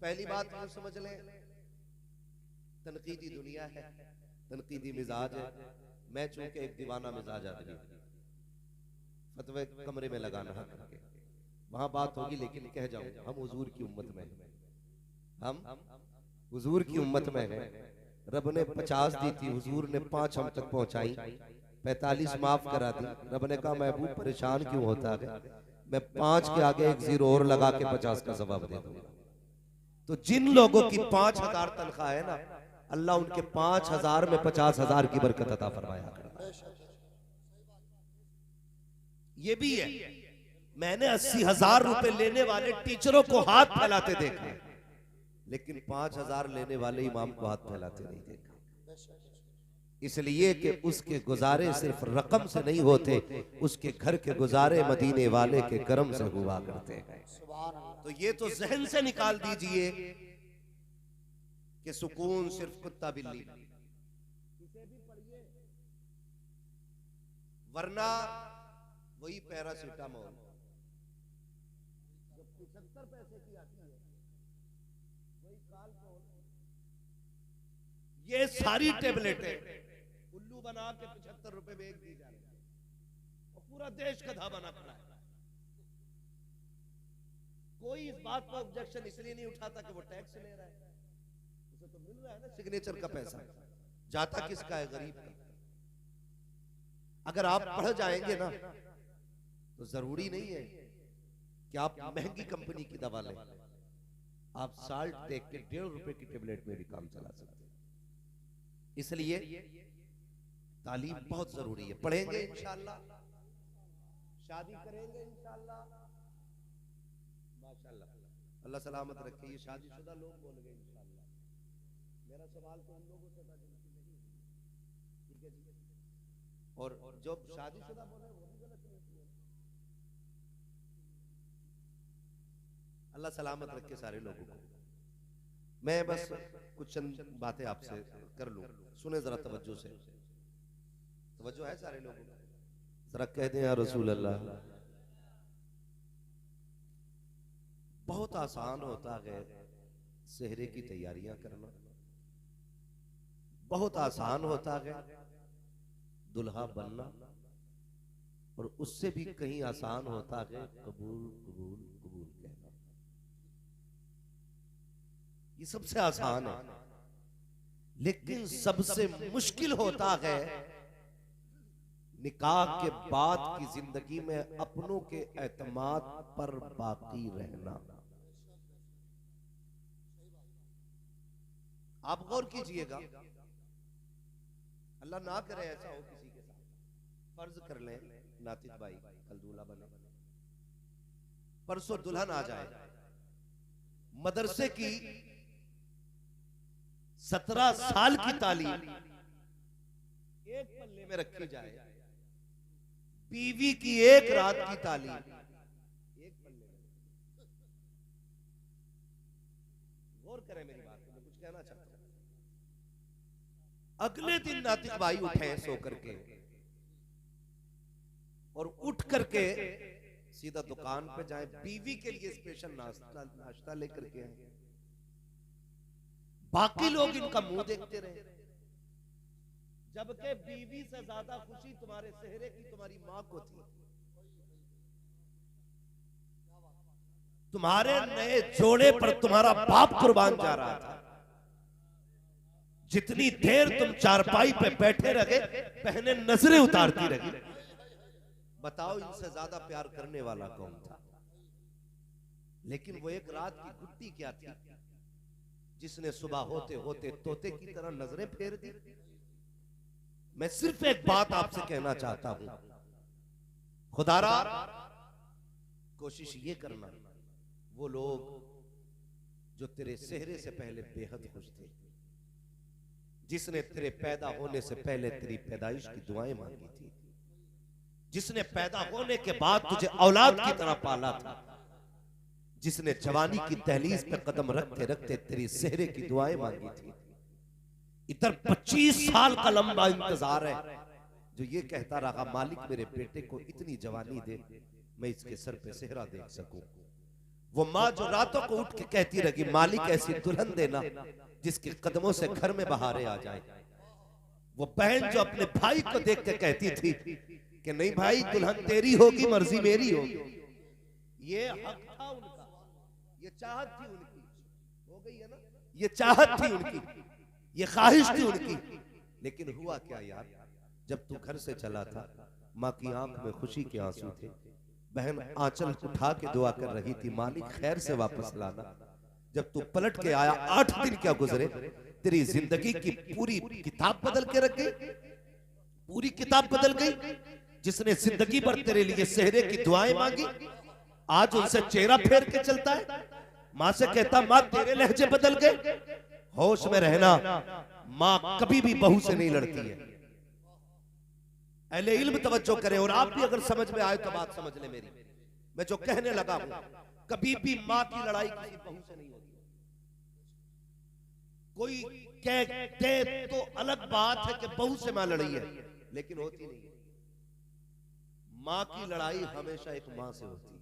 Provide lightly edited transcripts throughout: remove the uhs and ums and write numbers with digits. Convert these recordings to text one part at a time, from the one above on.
पहली बात ये समझ लें, तनकीदी दुनिया है, तनकीदी मिजाज है। मैं चूंकि एक दीवाना मिजाज आदमी, फतवे कमरे में लगाना है करके वहां बात होगी, लेकिन कह जाऊं हम हुजूर की उम्मत में हैं, हम हुजूर की उम्मत में हैं। रब ने 50 दी थी, हुजूर ने 5 हम तक पहुंचाई, 45 माफ करा दी। रब ने कहा महबूब परेशान क्यों होता है, मैं 5 के आगे एक 0 और लगा के 50 का जवाब दे दूंगा। तो जिन लोगों की 5,000 तनख्वाह है ना, अल्लाह उनके 5,000 में 50,000 की बरकत अता फरमाया करता है। ये भी है, मैंने 80,000 रुपए लेने वाले टीचरों को हाथ फैलाते देखा, लेकिन 5,000 लेने वाले इमाम को हाथ फैलाते नहीं देखा। इसलिए कि उसके गुजारे सिर्फ रकम से नहीं होते, उसके घर के गुजारे मदीने वाले के करम से हुआ करते हैं। तो ये तो जहन से निकाल दीजिए कि सुकून सिर्फ कुत्ता बिल्ली, इसे भी पढ़िए, वरना वही पैरासिटामोल जो 75 पैसे की आती है, वही कालपोल, ये सारी टेबलेटें उल्लू बना के 75 रुपए में एक दी जा रही है, और पूरा देश गधा बना खड़ा है। कोई इस बात पर ऑब्जेक्शन इसलिए नहीं उठाता कि वो टैक्स ले रहा है, उसे तो मिल रहा है ना सिग्नेचर का पैसा, जाता किसका है, गरीब का। अगर आप पढ़ जाएंगे ना तो जरूरी नहीं है कि आप महंगी कंपनी की दवा लें, आप साल्ट देख के 1.5 रुपए की टेबलेट में भी काम चला सकते हैं। इसलिए तालीम बहुत जरूरी है। पढ़ेंगे इंशाअल्लाह, शादी करेंगे इंशाअल्लाह, माशाअल्लाह, अल्लाह सलामत रखे। ये शादीशुदा लोग बोल गए इंशाअल्लाह। मेरा सवाल तो उन लोगों से था जिनकी नहीं, ठीक है जी। और जो शादीशुदा बोले वो भी गलत नहीं है। अल्लाह सलामत रखे सारे लोगों को। मैं बस कुछ चंद बातें आपसे कर लूं, सुने जरा तवज्जो से। तवज्जो है सारे लोगों को, जरा कह दें या रसूल अल्लाह। बहुत आसान होता है सेहरे की तैयारियां करना, बहुत आसान होता है दुल्हा बनना, और उससे भी कहीं आसान होता है कबूल कबूल कबूल कहना। ये सबसे आसान है, लेकिन सबसे मुश्किल होता है निकाह के बाद की जिंदगी में अपनों के एतमाद पर बाकी रहना। आप गौर कीजिएगा, अल्लाह ना करे ऐसा हो किसी के साथ। फर्ज कर लें नातिक भाई कल दूल्हा बने, परसों दुल्हन आ जाए, मदरसे की 17 साल की तालीम एक पल्ले में रखी जाए, बीवी की एक रात की तालीम एक पल्ले में। गौर करें मेरी बात को, मैं कुछ कहना चाहता हूं। अगले दिन नातिक भाई उठे सो करके, और उठ करके सीधा दुकान पे जाए, बीवी के लिए स्पेशल नाश्ता लेकर के आए। बाकी लोग इनका मुंह देखते रहे, जबकि बीवी से ज्यादा खुशी तुम्हारे सेहरे की तुम्हारी मां को थी। तुम्हारे नए जोड़े पर तुम्हारा बाप कुर्बान जा रहा था। जितनी देर तुम चारपाई पे बैठे रहे, बहनें नजरें उतारती रही। बताओ इनसे ज्यादा प्यार करने वाला कौन था? लेकिन वो एक रात की गुड्डी क्या थी जिसने सुबह होते होते तोते की तरह नजरें फेर दी। मैं सिर्फ एक बात आपसे कहना चाहता हूं, खुदारा कोशिश ये करना, वो लोग जो तेरे सेहरे से पहले बेहद खुश थे, जिसने तेरे पैदा होने से पहले तेरी पैदाइश की दुआएं मांगी थी, जिसने पैदा होने के बाद तुझे औलाद की तरह पाला था, जिसने जवानी की दहलीज पे कदम रखते रखते तेरी सेहरे की दुआएं मांगी थी, इधर 25 साल का लंबा इंतजार है, जो ये कहता रहा मालिक मेरे बेटे को इतनी जवानी दे, मैं इसके सर पे सेहरा देख सकूं। वो माँ जो रातों को उठ के कहती रही, मालिक ऐसी दुल्हन देना जिसके कदमों से घर में बहारें आ जाए। वो बहन जो अपने भाई को देख के कहती थी कि नहीं भाई, दुल्हन तेरी होगी, मर्जी मेरी होगी। ये हक था उनका, ये चाहत थी उनकी, हो गई है ना, ये चाहत थी उनकी, ये ख्वाहिश थी उनकी। लेकिन हुआ क्या यार, जब तू घर से चला था, माँ की आंख में खुशी के आंसू थे। बहन आंचल उठा के दुआ कर रही थी, मालिक खैर से वापस लाना। जब तू पलट के आया, 8 दिन क्या गुजरे, तेरी जिंदगी की पूरी किताब बदल के रख गई, पूरी किताब बदल गई। जिसने जिंदगी भर तेरे लिए सेहरे की दुआएं मांगी, आज उनसे चेहरा फेर के चलता है। माँ से कहता, माँ तेरे लहजे बदल गए। होश में रहना, माँ कभी भी बहू से नहीं लड़ती है। अहले इल्म तवज्जो करें, और आप भी अगर समझ में आए तो बात समझ ले मेरी। मैं जो कहने लगा हूं, कभी भी माँ की लड़ाई किसी बहू से नहीं होती। कोई कहते तो अलग बात है कि बहू से माँ लड़ी है, लेकिन होती नहीं है। माँ की लड़ाई हमेशा एक माँ से होती है।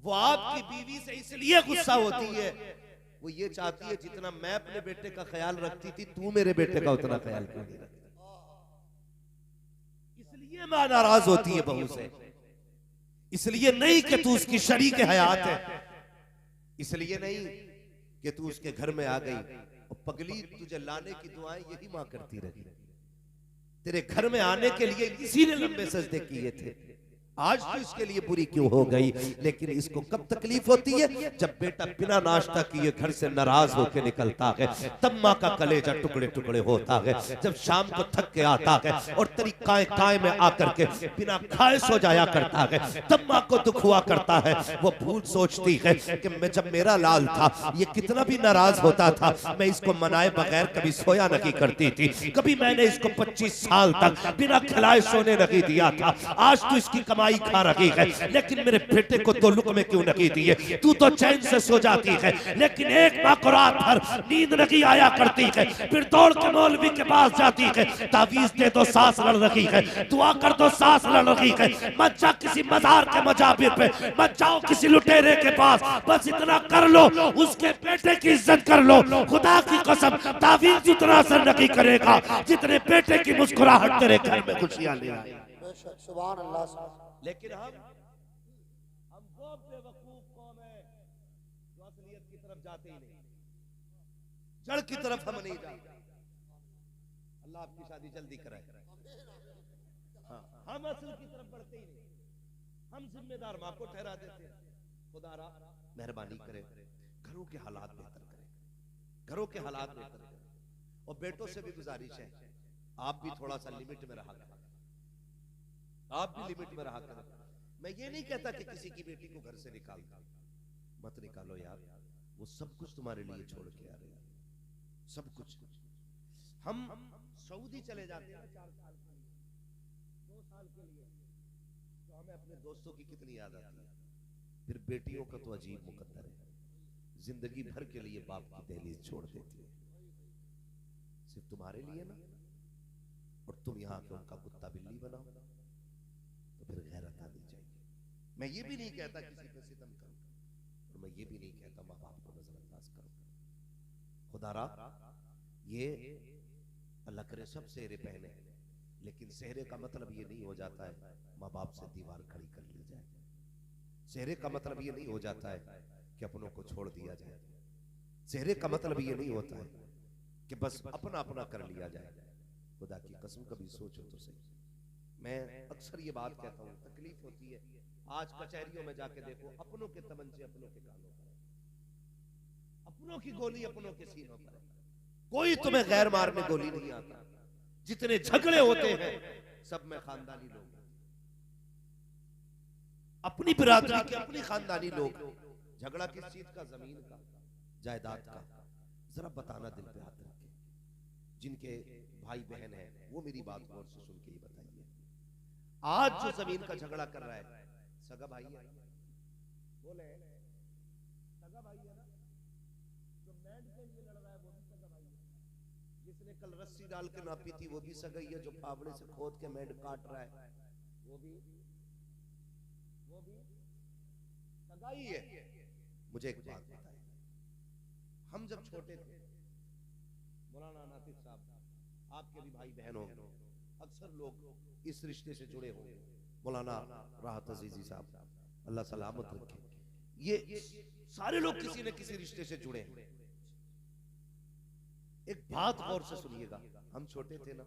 वो आपकी बीवी से इसलिए गुस्सा होती है, वो ये चाहती है जितना मैं अपने बेटे का ख्याल रखती थी, तू मेरे बेटे का उतना ख्याल क्यों नहीं रखती। इसलिए मां नाराज होती है बहू से, इसलिए नहीं कि तू उसकी शरीक हयात है, इसलिए नहीं कि तू उसके घर में आ गई और पगली तुझे लाने की दुआएं यही मां करती रही। तेरे घर में आने के लिए इसी ने लंबे सजदे किए थे। आज तो इसके लिए बुरी क्यों हो गई, लेकिन इसको कब तकलीफ होती है, जब बेटा बिना नाश्ता किए घर से नाराज होकर निकलता है, तब माँ का कलेजा टुकड़े टुकड़े होता है। जब शाम को थक के आता है और तेरी काय में आकर के बिना खाए सो जाया करता है, तब माँ को दुख हुआ करता है। वो भूल सोचती है कि मैं जब मेरा लाल था, ये कितना भी नाराज होता था, मैं इसको मनाए बगैर कभी सोया नहीं करती थी, कभी मैंने इसको 25 साल तक बिना खिलाए सोने नहीं दिया था। आज तो इसकी कमाई खा रही है, लेकिन मेरे बेटे को 2 लुक़मे क्यों नहीं दिए। तू तो चैन से सो जाती है, लेकिन एक माँ को रात भर नींद नहीं आया करती है, फिर दौड़ के मौलवी के पास जाती है, तावीज दे दो सांस लड़ रही है, दुआ कर दो सांस लड़ रही है। मत जा किसी मजार के मजाबिर पे, मत जाओ किसी लुटेरे के पास, बस इतना कर लो, उसके बेटे की इज्जत कर लो। खुदा की कसम, तावीज उतना असर नहीं करेगा जितने बेटे की मुस्कुराहट तेरे घर में खुशियां ले आए। सुभान अल्लाह। लेकिन हम वो बेवकूफ कौम है जो असलियत की तरफ जाते ही नहीं, जड़ की तरफ हम नहीं जाते। अल्लाह आपकी शादी जल्दी कराए। हाँ, हम असल की तरफ बढ़ते ही नहीं, हम जिम्मेदार माँ को ठहरा देते हैं। खुदा मेहरबानी करे, घरों के हालात बेहतर करे, घरों के हालात बेहतर करे। और बेटों से भी गुजारिश है, आप भी थोड़ा सा लिमिट में रहा करें, आप भी लिमिट में रहा करें। मैं ये नहीं कहता कि किसी की बेटी को घर से निकाल दो, मत निकालो यार, वो सब कुछ तुम्हारे लिए छोड़ के आ रहे हैं, सब कुछ। हम सऊदी चले जाते हैं 4 साल के लिए, 2 साल के लिए, तो हमें अपने दोस्तों की कितनी याद आती है। फिर बेटियों का तो अजीब मुकद्दर है, जिंदगी भर के लिए बाप की दहलीज छोड़ देती है, सिर्फ तुम्हारे लिए ना। और तुम यहाँ के उनका कुत्ता बिल्ली बनाओ, तो फिर गैरत आनी चाहिए। मैं ये भी नहीं कहता किसी पे सितम करो, और मैं ये भी नहीं कहता माँ बाप को नजरअंदाज करो। खुदारा ये अल्लाह करे सब सेहरे पहने, लेकिन सेहरे का मतलब ये नहीं हो जाता है माँ बाप से दीवार खड़ी कर ली जाए। सेहरे का मतलब ये नहीं हो जाता है कि अपनों को छोड़ दिया जाए। सेहरे का मतलब ये नहीं होता है कि बस अपना अपना कर लिया जाए। खुदा की कसम कभी सोचो तो सही। मैं अक्सर ये बात कहता हूँ, तकलीफ होती है। आज कचहरियों में जाके देखो, अपनों के तमंचे अपनों के कानों पर, अपनों की गोली अपनों के सीनों पर। कोई तुम्हें गैर मारने गोली नहीं आता। जितने झगड़े होते हैं सब में खानदानी लोग, अपनी बिरादरी के अपनी खानदानी लोग। झगड़ा किस चीज का? जमीन का, जायदाद का। जरा बताना दिल पे हाथ रख के, जिनके भाई बहन है वो मेरी बात गौर से सुन के ही बताइए। आज जो जमीन का झगड़ा कर रहा है, सगा भाई है, बोले सगा भाई है ना? जो मैंड के लिए लड़ रहा है वो भी सगा भाई है। जिसने कल रस्सी डाल के नापी थी वो भी सगा ही है। जो फावड़े से खोद के मैंड काट रहा है वो भी सगाई है। मुझे एक बात बताइए, हम जब छोटे थे, मौलाना नातिक साहब आपके भी भाई बहन होंगे, अक्सर लोग इस रिश्ते से जुड़े होंगे, मौलाना राहत अजीजी साहब अल्लाह सलामत रखे, ये सारे लोग किसी न किसी रिश्ते से जुड़े हैं। एक बात गौर से सुनिएगा, हम छोटे थे ना,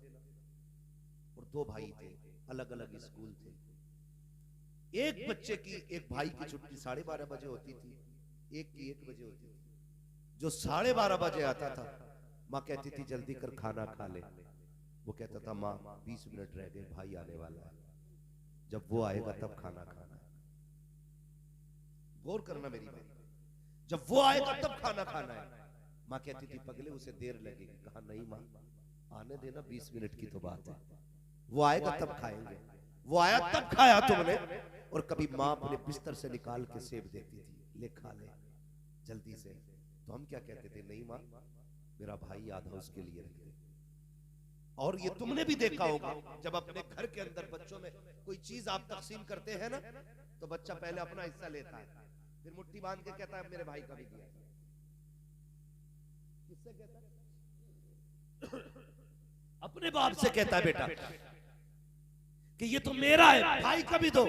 और दो भाई थे, अलग अलग स्कूल थे। एक बच्चे की, एक भाई की छुट्टी 12:30 बजे होती थी, एक की 1 बजे होती थी। जो 12:30 बजे आता था, माँ कहती थी जल्दी कर खाना खा ले। वो कहता था माँ 20 मिनट रह गए, भाई आने वाला है, जब वो आएगा तब खाना खाना है। गौर करना मेरी बात, जब वो आएगा तब खाना खाना है। माँ कहती थी पगले उसे देर लगेगी। कहा नहीं माँ, आने देना, 20 मिनट की तो बात है, वो आएगा तब खाएंगे। वो आया तब खाया तुमने। और कभी माँ अपने बिस्तर से निकाल के सेब देती थी, ले खा ले जल्दी से। तो हम क्या कहते थे, नहीं माँ मेरा भाई आधा उसके लिए रख दे। और ये तुमने भी देखा होगा, जब अपने घर के अंदर बच्चों में कोई चीज आप तकसीम करते हैं ना, तो बच्चा पहले अपना हिस्सा लेता है, फिर मुट्ठी बांध के कहता है मेरे भाई का भी दिया। किससे कहता है? अपने बाप से कहता है बेटा कि ये तो मेरा है, भाई का भी दो।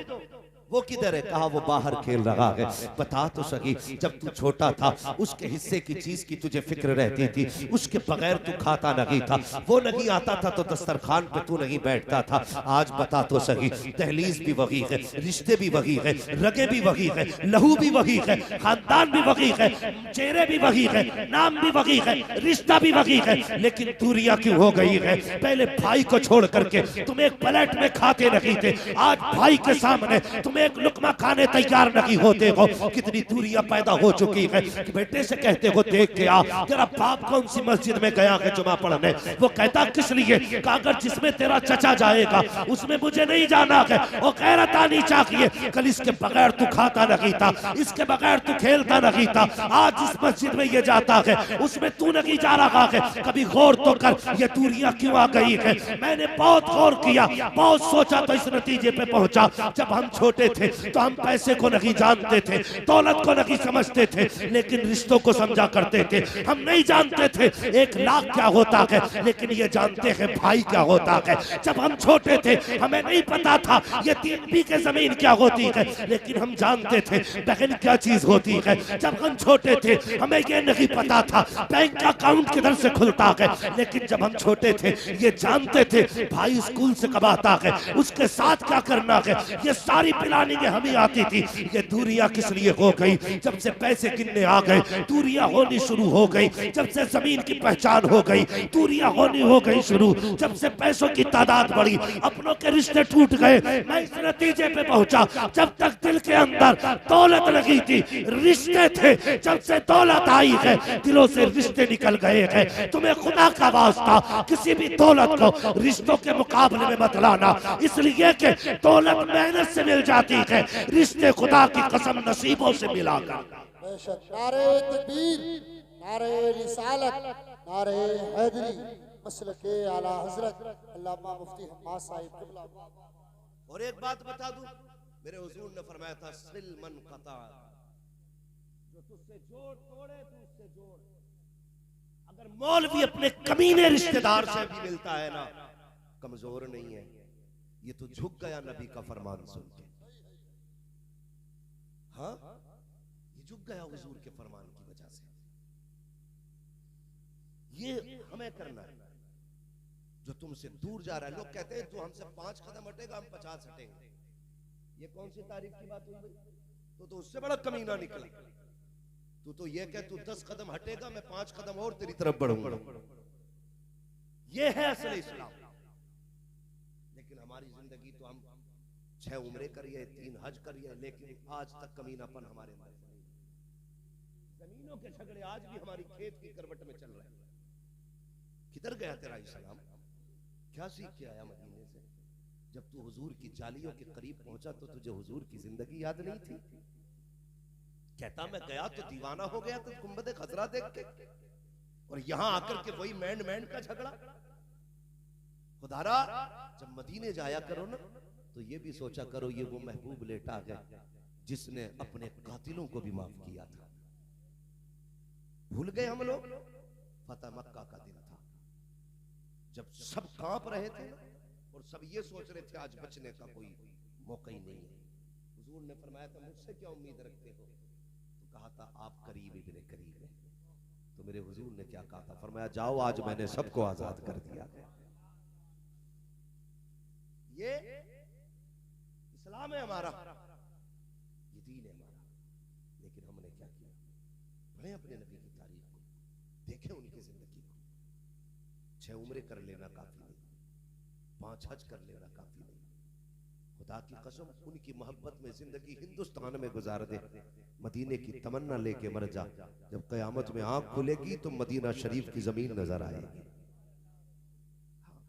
वो किधर है? कहा वो बाहर खेल रहा है। बता तो सही, जब तू छोटा था उसके हिस्से की चीज की तुझे फिक्र रहती थी, उसके बगैर तू खाता नहीं था। वो नहीं आता था तो दस्तरखान पे तू नहीं बैठता था। आज बता तो सही, दहलीज भी वही है, रिश्ते भी वही है, रगे भी वही है, लहू भी वही है, खानदान भी वही है, चेहरे भी वही है, नाम भी वही है, रिश्ता भी वही है, लेकिन दूरियां क्यों हो गई है? पहले भाई को छोड़ करके तुम एक प्लेट में खाते नहीं थे, आज भाई के सामने तुम एक लुकमा खाने तैयार नहीं होते हो। कितनी दूरियां पैदा हो चुकी है कि बेटे से कहते हो देख के आ, तेरा बाप कौन सी मस्जिद में गया है जुमा पढ़ने? वो कहता किस लिए? कि अगर जिसमें तेरा चचा जाएगा उसमें मुझे नहीं जाना है। वो गैरत आनी चाहिए। कल इसके बगैर तू खाता नहीं था, इसके बगैर तू खेलता नहीं था, आज इस मस्जिद में ये जाता है उसमें तू नहीं जा रहा है। कभी गौर तो कर, ये दूरियां क्यों आ गई है? मैंने बहुत गौर किया, बहुत सोचा, तो इस नतीजे पे पहुंचा, जब हम छोटे थे तो हम पैसे को नहीं जानते थे, दौलत को नहीं समझते थे, लेकिन रिश्तों को समझा करते थे। हम नहीं जानते थे 1 लाख क्या होता है, लेकिन ये जानते हैं भाई क्या होता है। जब हम छोटे थे हमें नहीं पता था ये 3 बीघे जमीन क्या होती है, लेकिन हम जानते थे बहन क्या चीज होती है। जब हम छोटे थे हमें ये नहीं पता था बैंक का अकाउंट किधर से खुलता है, लेकिन जब हम छोटे थे ये जानते थे भाई स्कूल से कब आता है, उसके साथ क्या करना है। ये सारी प्लानिंग हमें आती थी। ये दूरियां किस लिए हो गई? जब से पैसे किन्ने आ गए दूरियां होनी शुरू हो गई। जब से जमीन की पहचान हो गई दूरियां होनी हो गई शुरू। जब से पैसों की तादाद बढ़ी अपनों के रिश्ते टूट गए। मैं इस नतीजे पे पहुंचा, जब तक दिल के अंदर दौलत लगी थी रिश्ते थे, जब से दौलत आई है दिलों से रिश्ते निकल गए हैं। तुम्हें खुदा का वास्ता किसी भी दौलत को रिश्तों के मुकाबले में मत लाना, इसलिए कि दौलत मेहनत से मिल जाती है, रिश्ते खुदा की कसम नसीबों से मिलाकर। बेशक नारे तकबीर, नारे रिसालत, नारे हैदरी, मसलके आला हजरत अल्लामा मुफ्ती हम्माद साहिब क़िबला। और एक बात बता दूं, मेरे हुजूर ने फरमाया था सिल मन कता, जो तुझसे जोड़ तोड़े तू उससे जोड़। अगर मौलवी अपने कमीने रिश्तेदार से भी मिलता है ना, कमजोर नहीं है, ये तो झुक गया नबी का फरमान सुन के। हाँ, ये झुक गया हुजूर के फरमान की वजह से। ये हमें करना है। जो तुमसे दूर जा रहा है, लोग कहते हैं तू हमसे 5 कदम हटेगा हम 50 हटेंगे। ये कौन सी तारीफ की बात हुई भाई? तो उससे बड़ा कमीना निकला। तू तो ये कह तू 10 कदम हटेगा मैं 5 कदम और तेरी तरफ बढ़ूंगा। ये है असल इस्लाम। लेकिन हमारी जिंदगी तो हम 6 उम्रे करिए, 3 हज करिए, लेकिन आज तक कमीनापन हमारे अंदर। जमीनों के झगड़े आज भी हमारी खेत की करवट में चल रहे हैं। किधर गया तेरा इस्लाम? क्या सीख के आया मदीने से? जब तू हुजूर की जालियों के करीब पहुंचा तो तुझे हुजूर की जिंदगी याद नहीं थी? कहता मैं गया तो दीवाना हो गया तो गुंबद खजरा देख के, और यहां आकर के वही मैंड का झगड़ा। खुदारा जब मदीने जाया करो ना तो ये भी सोचा करो ये वो महबूब लेटा है जिसने अपने कातिलों को भी माफ किया था। भूल गए हम लोग? फतह मक्का का दिन था जब सब कांप रहे थे और सब ये सोच रहे थे आज बचने का कोई मौका ही नहीं है। हुजूर ने फरमाया था मुझसे क्या उम्मीद रखते हो? तो कहा था आप करीब इब्ने करीब है। तो मेरे हुजूर ने क्या कहा था? फरमाया जाओ आज मैंने सबको आजाद कर दिया। ये इस्लाम है हमारा, ये दीन है हमारा। लेकिन हमने क्या किया? पढ़े अपने नबी की तारीख को, देखें उनकी जिंदगी को। 6 उम्रें कर लेना काफी नहीं, 5 हज कर लेना काफी नहीं। खुदा की कसम उनकी मोहब्बत में जिंदगी हिंदुस्तान में गुजार दे, मदीने की तमन्ना लेके मर जा। जब कयामत में आंख खुलेगी तो मदीना शरीफ की जमीन नजर आएगी।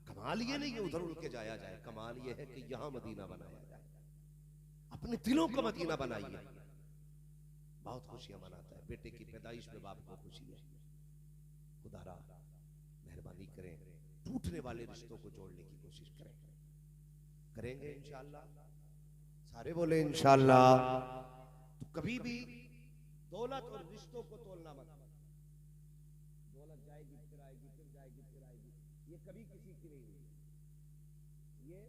कमाल ये नहीं है उधर उड़ के जाया जाए, कमाल ये है कि यहां मदीना बनाया जाए। अपने दिलों को मदीना बनाइए। बहुत खुशियां मनाता है बेटे की पैदाइश में, बाप को खुशी है। खुदारा मेहरबानी करें, टूटने वाले रिश्तों को जोड़ने की कोशिश करें। करेंगे इंशाअल्लाह, सारे बोले इंशाअल्लाह। तो कभी भी दौलत और रिश्तों को तोलना मत। दौलत जाएगी फिर आएगी, फिर जाएगी फिर आएगी, ये कभी किसी की नहीं हुई, ये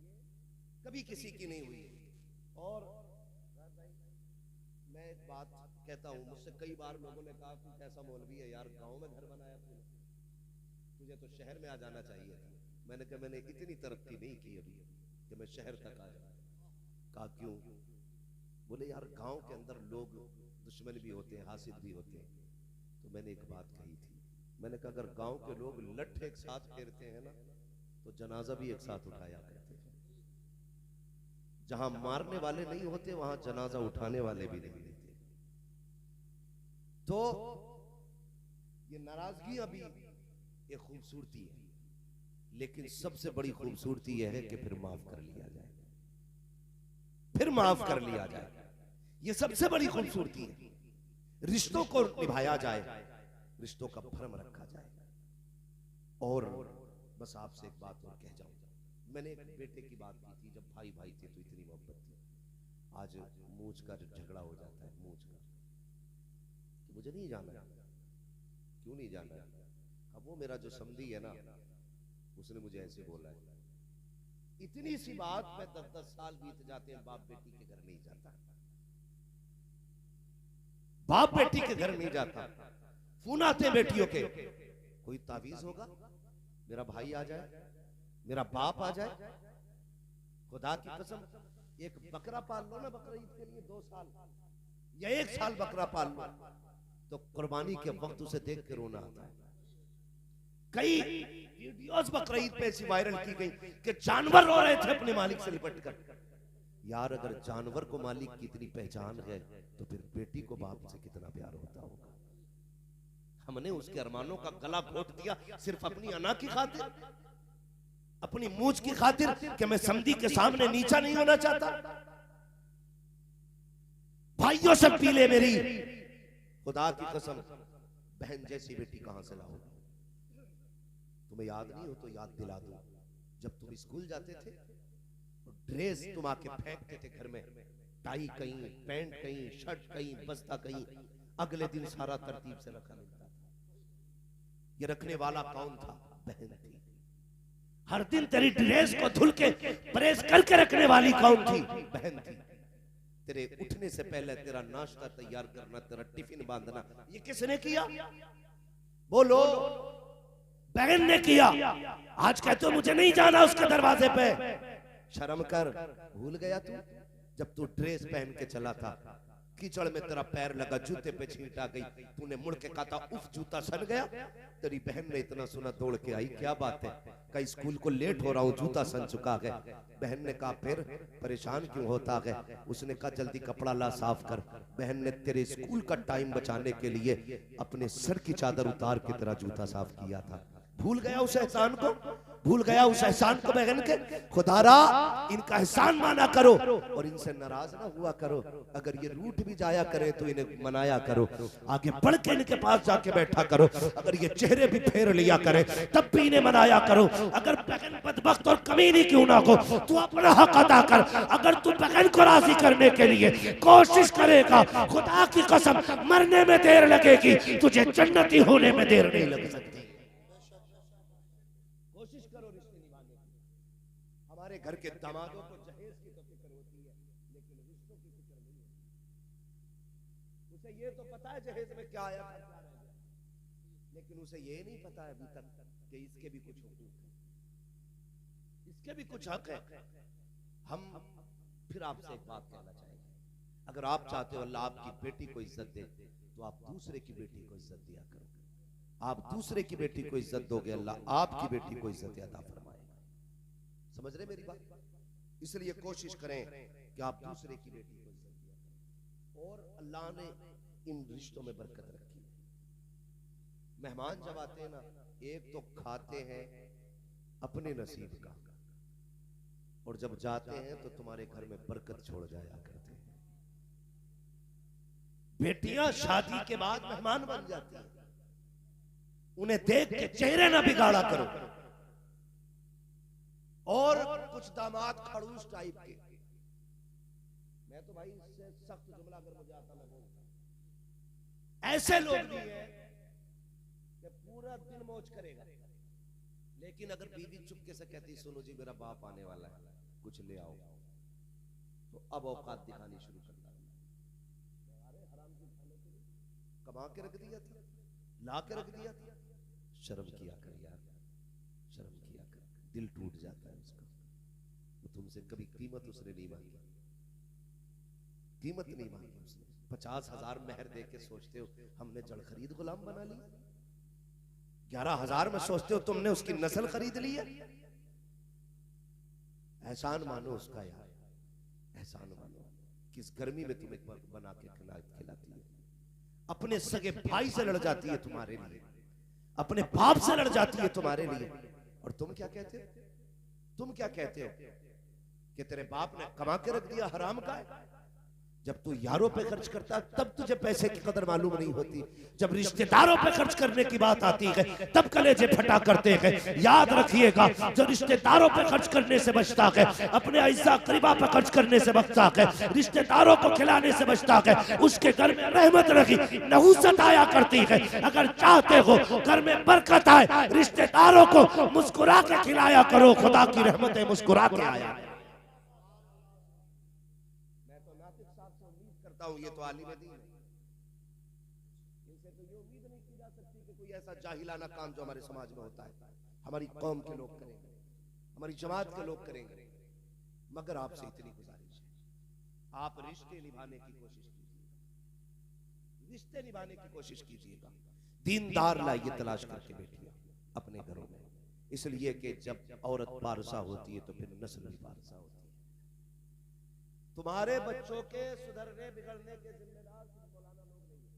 कभी किसी की नहीं हुई। और मैं एक बात कहता हूं, मुझसे कई बार लोगों ने कहा तू कैसा मौलवी है यार, गांव में घर बनाया तूने, तुझे तो शहर में आ जाना चाहिए था। मैंने कहा मैंने इतनी तरक्की नहीं की अभी कि मैं शहर तक आ जाऊं। कहा क्यों? बोले यार गांव के अंदर लोग दुश्मन भी होते हैं, हासिद भी होते हैं। तो मैंने एक बात कही थी, मैंने कहा अगर गांव के लोग लठ एक साथ फेरते हैं ना तो जनाजा भी एक साथ उठाया करते हैं। जहां मारने वाले नहीं होते वहां जनाजा उठाने वाले भी नहीं देते। तो ये नाराजगी अभी एक खूबसूरती है, लेकिन सबसे बड़ी खूबसूरती यह है कि फिर माफ कर लिया जाए, फिर माफ कर लिया जाए। ये सबसे बड़ी खूबसूरती है। रिश्तों को निभाया जाए, रिश्तों का भरम रखा जाए। और बस आपसे एक बात और कह जाऊं, मैंने एक बेटे की बात की थी, जब भाई भाई थे तो इतनी मोहब्बत थी। आज मूंछ का जो झगड़ा हो जाता है, मूंछ का, कि मुझे नहीं जाना। क्यों नहीं जाना? अब वो मेरा जो समधी है ना, उसने मुझे ऐसे बोला है। इतनी सी बात पे 10-10 साल बीत जाते हैं, बाप बेटी के घर नहीं जाता, बाप बेटी के घर नहीं जाता। फोन आते हैं बेटियों के, कोई तावीज होगा, मेरा भाई आ जाए, मेरा बाप आ जाए। खुदा की कसम, एक बकरा पाल लो ना बकरीद के लिए 2 साल या 1 साल बकरा पाल लो तो कुर्बानी के वक्त उसे देख के रोना आता है। कई वीडियोस बकरीद पे ऐसी वायरल की गई कि जानवर रो रहे थे अपने मालिक से लिपट कर। यार अगर जानवर को मालिक की इतनी पहचान है तो फिर बेटी को बाप से कितना प्यार होता होगा। हमने उसके अरमानों का गला घोट दिया सिर्फ अपनी अना की खातिर, अपनी मूंछ की खातिर कि मैं समधी के सामने नीचा नहीं होना चाहता। भाइयों से पीले मेरी, खुदा की कसम, बहन जैसी बेटी कहां से लाओ? तुम्हें याद नहीं हो तो याद दिला दूं, जब तुम स्कूल जाते थे तो ड्रेस तुम आके फेंकते थे घर में, टाई कहीं, पैंट कहीं, शर्ट कहीं, बस्ता कहीं, अगले दिन सारा तरतीब से रखा मिलता था। ये रखने वाला कौन था? बहन थी। हर दिन तेरी ड्रेस को धुल के प्रेस करके रखने वाली कौन थी? बहन थी। तेरे उठने से पहले तेरा नाश्ता तैयार करना, तेरा टिफिन बांधना, ये किसने किया? बोलो, बहन ने किया। आज कहते हो मुझे नहीं जाना उसके दरवाजे पे। शर्म कर, भूल गया तू? जब तू ड्रेस पहन के चला था, कीचड़ में तेरा पैर लगा, जूते पे छींट आ गई, तूने मुड़ के कहा था उफ जूता सन गया। तेरी बहन ने इतना सुना दौड़ के आई, क्या बात है? कहीं स्कूल को लेट हो रहा हूं, जूता सन चुका है। बहन ने कहा फिर परेशान क्यों होता है? उसने कहा जल्दी कपड़ा ला साफ कर। बहन ने तेरे स्कूल का टाइम बचाने के लिए अपने सर की चादर उतार के तेरा जूता साफ किया था। भूल गया उस एहसान को? भूल गया उस एहसान को बहन के। खुदारा इनका एहसान माना करो और इनसे नाराज ना हुआ करो। अगर ये रूठ भी जाया करे तो इन्हें मनाया करो, आगे बढ़ के इनके पास जाके बैठा करो। अगर ये चेहरे भी फेर लिया करे तब भी इन्हें मनाया करो। अगर बहन बदबख्त और कमीनी क्यों ना हो, तू अपना हक अदा कर। अगर तू बहन को राजी करने के लिए कोशिश करेगा, खुदा की कसम मरने में देर लगेगी, तुझे जन्नती होने में देर नहीं लग सकती। कोशिश करो रिश्ते निभाने की। हमारे घर के दामादों को जहेज की तो फिक्र होती है, लेकिन रिश्तों की फिक्र नहीं होती। उसे ये तो पता है जहेज में क्या आया क्या रह गया, लेकिन उसे ये नहीं पता है अभी तक कि इसके भी कुछ हुकूक है, इसके भी कुछ हक है। हम फिर आपसे एक बात कहना चाहेंगे, अगर आप चाहते हो अल्लाह आपकी बेटी को इज्जत दे तो आप दूसरे की बेटी को इज्जत दिया करो। आप दूसरे की बेटी को इज्जत दोगे, अल्लाह आपकी बेटी को इज्जत अता फरमाएगा। समझ रहे मेरी बात? इसलिए कोशिश करें कि आप दूसरे की बेटी को इज्जत दिया करें। और अल्लाह ने इन रिश्तों में बरकत रखी है। मेहमान जब आते हैं ना, एक तो खाते हैं अपने नसीब का, और जब जाते हैं तो तुम्हारे घर में बरकत छोड़ जाया करते हैं। बेटियां शादी के बाद मेहमान बन जाती हैं, उन्हें देख के चेहरे ना बिगाड़ा करो। और कुछ दामाद खड़ूस टाइप के, मैं तो भाई इससे सख्त जुमला अगर मुझे आता मैं बोलता, ऐसे लोग भी हैं कि पूरा दिन मौज करेगा, लेकिन अगर बीवी चुपके से कहती सुनो जी मेरा बाप आने वाला है कुछ ले आओ, तो अब औकात दिखानी शुरू करता है। अरे हराम की खाने के लिए कमा के रख दिया था, ला के रख दिया था, शर्म किया कर यार, शर्म किया कर। दिल टूट जाता है उसका। तो तुमसे कभी कीमत उसने नहीं मांगी, कीमत नहीं मांगी उसने। 50,000 मेहर दे के सोचते हो हमने जड़ खरीद गुलाम बना ली। 11,000 में सोचते हो तुमने उसकी नस्ल खरीद ली है। एहसान मानो उसका यार, एहसान मानो। किस गर्मी में तुम्हें बना के खिलाती है, अपने सगे भाई से लड़ जाती है तुम्हारे लिए, अपने बाप से लड़ जाती है तुम्हारे लिए। और तुम क्या कहते हो? तुम क्या कहते हो कि तेरे बाप ने कमा के रख दिया, हराम का है। जब तू यारों पे खर्च करता है तब तुझे पैसे की कदर मालूम नहीं होती, जब रिश्तेदारों पे खर्च करने की बात आती है तब कलेजे फटा करते हैं। याद रखिएगा, जो रिश्तेदारों पे खर्च करने से बचता है, अपने अइज़ा करीबा पे खर्च करने से बचता है, रिश्तेदारों को खिलाने से बचता है, उसके घर में रहमत रखी नहुसत आया करती है। अगर चाहते हो घर में बरकत आए, रिश्तेदारों को मुस्कुरा के खिलाया करो, खुदा की रहमतें मुस्कुरा के आया। ये तो आलिम दीन है, इनसे तो ये उम्मीद नहीं की जा सकती कि कोई ऐसा जाहिलाना काम जो हमारे समाज में होता है हमारी कौम के लोग करेंगे, हमारी जमात के लोग करेंगे। मगर आपसे इतनी गुजारिश है, आप रिश्ते निभाने की कोशिश कीजिएगा, रिश्ते निभाने की कोशिश कीजिएगा। दीनदार लाइए तलाश करके बैठिए अपने घरों में, इसलिए कि जब औरत पारसा होती है तो फिर नस्ल भी पारसा होती है। तुम्हारे बच्चों के सुधरने बिगड़ने के जिम्मेदार सिर्फ मौलाना लोग नहीं है,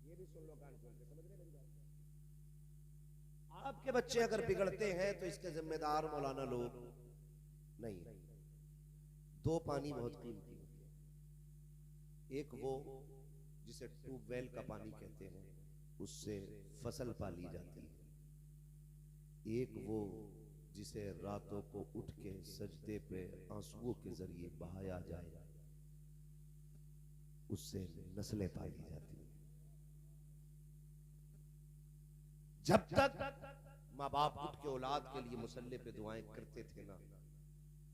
ये भी सुन लो कान खोल के, समझ रहे मेरी बात? आपके बच्चे अगर बिगड़ते हैं तो इसके जिम्मेदार मौलाना लोग नहीं है। दो पानी बहुत कीमती होते हैं, एक वो जिसे ट्यूबवेल का पानी कहते हैं, उससे फसल पाली जाती है, एक वो जिसे रातों को उठ के सजदे पे आंसुओं के जरिए बहाया जाए, उससे नस्लें पाली जाती हैं। जब तक माँ बाप उठ के औलाद के लिए मुसल्ले पे दुआएं करते थे ना,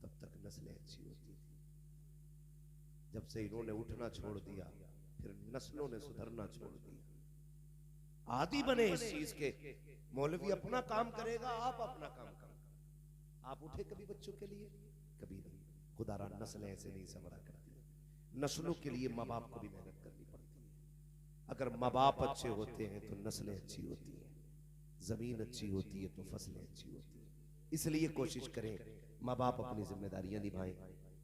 तब तक नस्लें अच्छी होती थी। जब से इन्होंने उठना छोड़ दिया, फिर नस्लों ने सुधरना छोड़ दिया। आदी बने इस चीज के, मौलवी अपना काम करेगा, आप अपना काम करो। आप उठे कभी बच्चों के लिए? कभी नहीं। खुदारा नस्लें ऐसे नहीं संवरा करती, नस्लों के लिए माँ बाप को भी मेहनत करनी पड़ती है। अगर माँ बाप अच्छे होते हैं तो नस्लें अच्छी होती हैं, जमीन अच्छी होती है तो फसलें अच्छी होती हैं। इसलिए कोशिश करें माँ बाप अपनी जिम्मेदारियां निभाएं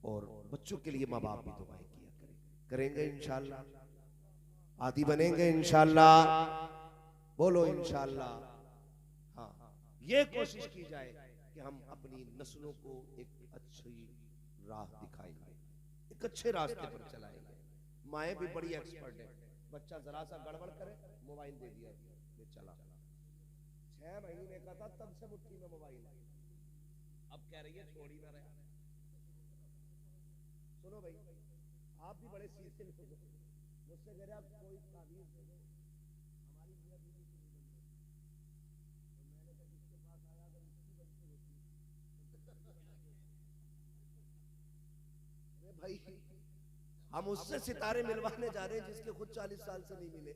और बच्चों के लिए माँ बाप भी दुआएं किया करें। करेंगे इंशाअल्लाह, आदी बनेंगे इंशाअल्लाह, बोलो इंशाअल्लाह। हाँ, ये कोशिश की जाए कि हम अपनी नस्लों को एक अच्छी राह दिखाएंगे, एक अच्छे रास्ते पर चलाएंगे। माएँ भी बड़ी एक्सपर्ट है, बच्चा जरा सा गड़बड़ करे मोबाइल दे दिया, ये चला। 6 महीने का था तब से मुट्ठी में मोबाइल है, अब कह रही है छोड़ ही ना रहा। सुनो भाई, आप भी बड़े सीधे लोग हो, मुझसे कह रहे आप कोई ताबीज दे दो, हमारी मियां बीवी की नहीं बनती। तो मैंने कहा जिसके पास आया अगर इसकी बनती होती। अरे भाई, हम उससे सितारे मिलवाने जा रहे हैं जिसके खुद 40 साल से नहीं मिले।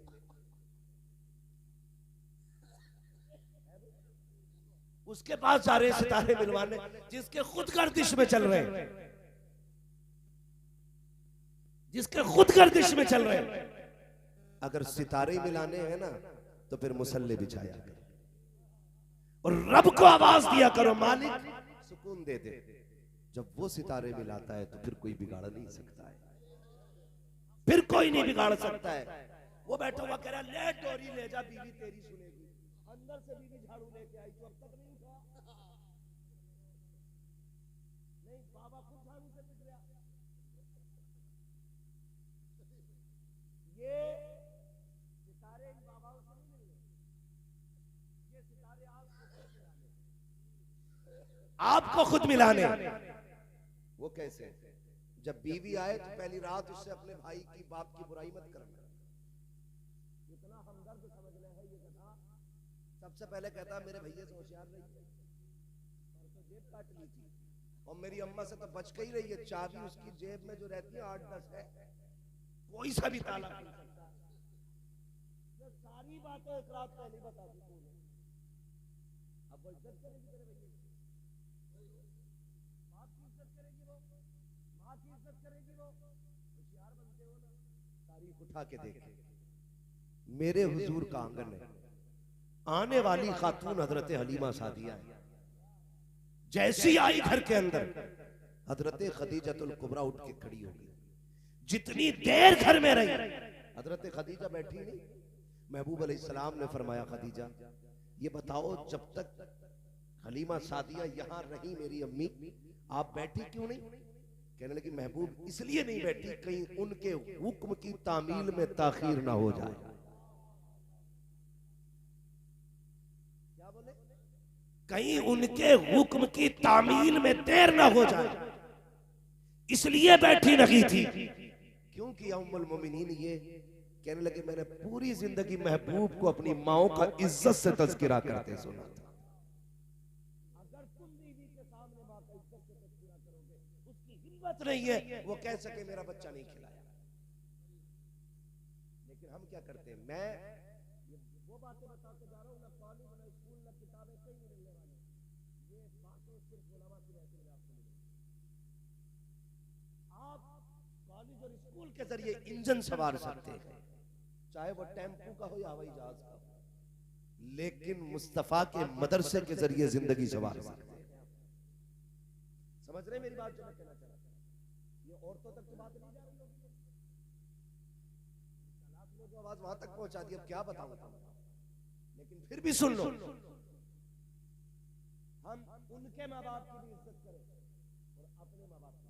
उसके पास जा रहे हैं सितारे मिलवाने जिसके खुद गर्दिश में चल रहे हैं, जिसके खुद गर्दिश में चल रहे हैं। अगर सितारे मिलाने हैं ना तो फिर मुसल्ले बिछाया करो और रब को आवाज दिया करो, मालिक सुकून दे दे। जब वो सितारे मिलाता है तो फिर कोई बिगाड़ नहीं सकता है, फिर कोई नहीं बिगाड़ सकता है। वो बैठा हुआ कह रहा ले डोरी ले जा, बीवी तेरी सुनेगी। अंदर से बीवी झाड़ू लेके आई तो अब तक नहीं उठा। नहीं, बाबा खुद झाड़ू से पिट गया। ये सितारे इन बाबाओं से नहीं मिल रहे, ये सितारे आपको खुद मिलाने। वो कैसे? जब बीवी आए तो पहली रात उससे अपने भाई की बाप की बुराई मत करना। इतना हमदर्द समझ ले है ये गधा। सबसे पहले कहता मेरे भैया से होशियार रही है, तो जेब काट ली थी और मेरी अम्मा से तो बच के ही रही है। चाबी उसकी जेब में जो रहती है 8-10 है, कोई सा भी ताला खुल सकता है। ये सारी बातें एक रात पहले बता दी तूने, अब वो इज्जत करेगी तेरे भैया की, बाप की इज्जत करेगी, वो माँ की इज्जत करेगी। वो होशियार बनते हो ना, तारीख उठा के देखे। मेरे हुजूर का आंगन है, आने वाली खातून हजरत हलीमा सादिया है। जैसी आई घर के अंदर, हजरत खदीजतुल कुबरा उठ के खड़ी हो गई। जितनी देर घर में रही, हजरत खदीजा बैठी नहीं। महबूब अलैहिस्सलाम ने फरमाया खदीजा ये बताओ जब तक हलीमा सादिया यहाँ रही मेरी अम्मी, आप बैठी क्यों नहीं? कहने लगी महबूब इसलिए नहीं बैठी कहीं उनके हुक्म की तामील में ताखीर ना हो जाए। क्या बोले? कहीं उनके हुक्म की तामील में देर ना हो जाए, इसलिए बैठी रही थी। क्योंकि उम्मुल मोमिनीन ये कहने लगे मैंने पूरी जिंदगी महबूब को अपनी माओ का इज्जत से तज़किरा करते सुना था। अगर तुम बीवी के सामने मां का इज्जत से तज़किरा करोगे, उसकी हिम्मत नहीं है वो कह सके मेरा बच्चा नहीं खिलाया। लेकिन हम क्या करते हैं, मैं वो बातें बताते जा रहा हूं, ना कॉलेज ना स्कूल ना किताबें कहीं नहीं मिलने वाली, ये बातें सिर्फ उलमा की रहती है। आपको मिलेगी, आप कॉलेज और स्कूल के जरिए इंजन सवार सकते हैं, चाहे वो टेम्पू का हो या हवाई जहाज का, लेकिन मुस्तफा के मदरसे के जरिए जिंदगी सवार सकते हैं। समझ रहे मेरी बात जो मैं कहना चाह रहा हूं? ये औरतों तक की बात नहीं जा रही होगी, लोग आवाज वहां तक पहुंचा दी, अब क्या बताऊं। लेकिन फिर भी सुन लो, हम उनके माँ बाप की भी इज्जत करें और अपने माँ बाप की,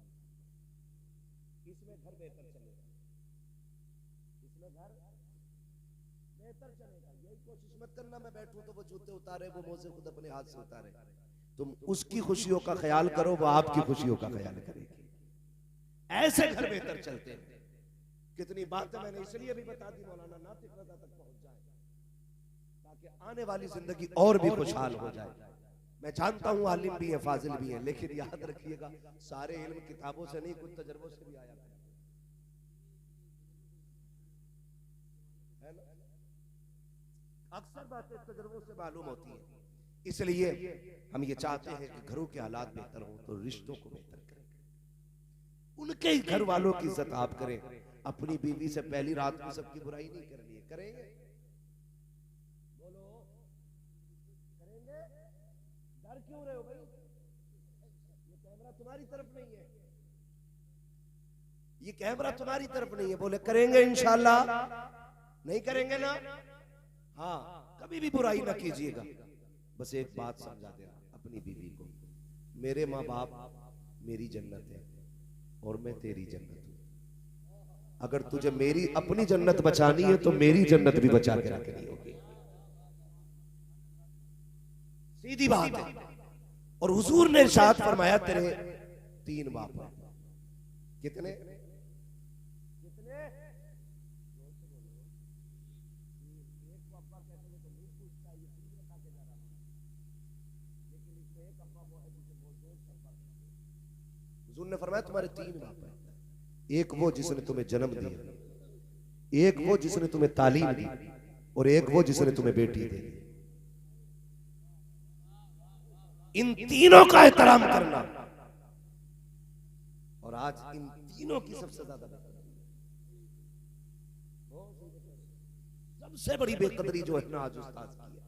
इसमें घर बेहतर चलेगा, इसमें घर बेहतर चलेगा। यही कोशिश मत करना मैं बैठूं तो वो जूते उतारे, वो मोजे खुद अपने हाथ से उतारे। तुम उसकी खुशियों का ख्याल करो, वो आपकी खुशियों का ख्याल करेगी। ऐसे घर बेहतर चलते हैं। कितनी बातें मैंने इसलिए भी बता दी मौलाना नातिक रज़ा तक पहुंच जाए, ताकि आने वाली जिंदगी और भी खुशहाल हो जाए। मैं जानता हूं आलिम भी है, फाजिल भी है, लेकिन याद रखिएगा सारे इल्म किताबों से नहीं, कुछ तजर्बों से भी आया है ना। अक्सर बातें तजर्बों से मालूम होती हैं। इसलिए हम ये चाहते हैं कि घरों के हालात बेहतर हो तो रिश्तों को बेहतर करें, उनके घर वालों की इज्जत आप करें। अपनी बीवी से पहली रात को सबकी बुराई नहीं करनी है। करेंगे? बोलो करेंगे? डर क्यों रहे हो भाई? ये कैमरा तुम्हारी तरफ नहीं है, ये कैमरा तुम्हारी तरफ नहीं है। बोले करेंगे इंशाल्लाह। नहीं करेंगे ना? हाँ, कभी भी बुराई ना कीजिएगा, बस एक बात समझा देना अपनी बीवी को, मेरे माँ बाप मेरी जन्नत है और मैं तेरी जन्नत हूं। अगर तुझे मेरी अपनी जन्नत बचानी है तो मेरी जन्नत भी बचा के रखनी होगी। सीधी बात है। और हुजूर ने इरशाद फरमाया तेरे 3 बाप हैं। कितने? हुजूर ने फरमाया तुम्हारे 3 बाप हैं। एक वो जिसने तुम्हें जन्म दिया, एक वो जिसने तुम्हें तालीम दी, और एक वो जिसने तुम्हें बेटी दी। इन तीनों का एहतराम करना। और आज इन तीनों की सबसे ज्यादा सबसे बड़ी बेकदरी जो है ना आज उस्ताद की है।